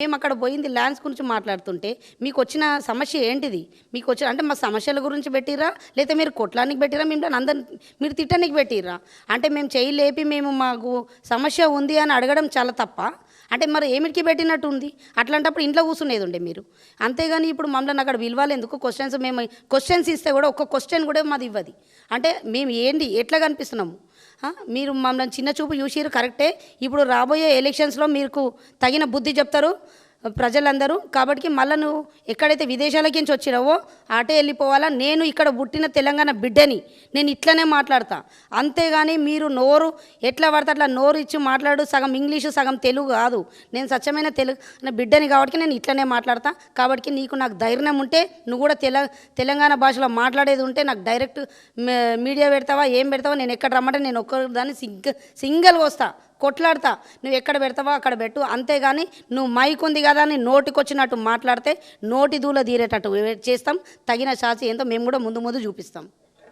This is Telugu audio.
మేము అక్కడ పోయింది ల్యాండ్స్ గురించి మాట్లాడుతుంటే మీకు వచ్చిన సమస్య ఏంటిది? మీకు వచ్చిన అంటే మా సమస్యల గురించి పెట్టిర్రా? లేతే మీరు కొట్లానికి పెట్టిర్రా? మిమ్మల్ని అందరిని మీరు తిట్టనికి పెట్టిర్రా? అంటే మేము చెయ్యి లేపి మేము మాకు సమస్య ఉంది అని అడగడం చాలా తప్పా? అంటే మరి ఏమిటికి పెట్టినట్టు ఉంది? అట్లాంటప్పుడు ఇంట్లో కూర్చునేది ఉండే మీరు. అంతేగాని ఇప్పుడు మమ్మల్ని అక్కడ పిలవాలి ఎందుకు? మేము క్వశ్చన్స్ ఇస్తే కూడా ఒక్క క్వశ్చన్ కూడా మాది ఇవ్వది. అంటే మేము ఏంటి ఎట్లా కనిపిస్తున్నాము? మీరు మమ్మల్ని చిన్న చూపు చూసిరు కరెక్టే. ఇప్పుడు రాబోయే ఎలక్షన్స్లో మీకు తగిన బుద్ధి చెప్తారు ప్రజలందరూ. కాబట్టి మళ్ళీ నువ్వు ఎక్కడైతే విదేశాలకి నుంచి వచ్చినావో అటే వెళ్ళిపోవాలా. నేను ఇక్కడ పుట్టిన తెలంగాణ బిడ్డని, నేను ఇట్లనే మాట్లాడతా. అంతేగాని మీరు నోరు ఎట్లా పడితే అట్లా నోరు ఇచ్చి మాట్లాడు, సగం ఇంగ్లీషు సగం తెలుగు కాదు. నేను స్వచ్ఛమైన తెలుగు బిడ్డని కాబట్టి నేను ఇట్లనే మాట్లాడతా. కాబట్టి నాకు ధైర్యం ఉంటే నువ్వు కూడా తెలంగాణ భాషలో మాట్లాడేది ఉంటే నాకు డైరెక్ట్ మీడియా పెడతావా, ఏం పెడతావా, నేను ఎక్కడ రమ్మంటే నేను ఒక్కదాన్ని సింగిల్గా వస్తా, కొట్లాడతా. నువ్వు ఎక్కడ పెడతావో అక్కడ పెట్టు. అంతేగాని నువ్వు మైక్ ఉంది కదా అని నోటికొచ్చినట్టు మాట్లాడితే నోటి దూల తీరేటట్టు చేస్తాం. తగిన శాస్తి ఏంటో మేము కూడా ముందు చూపిస్తాం.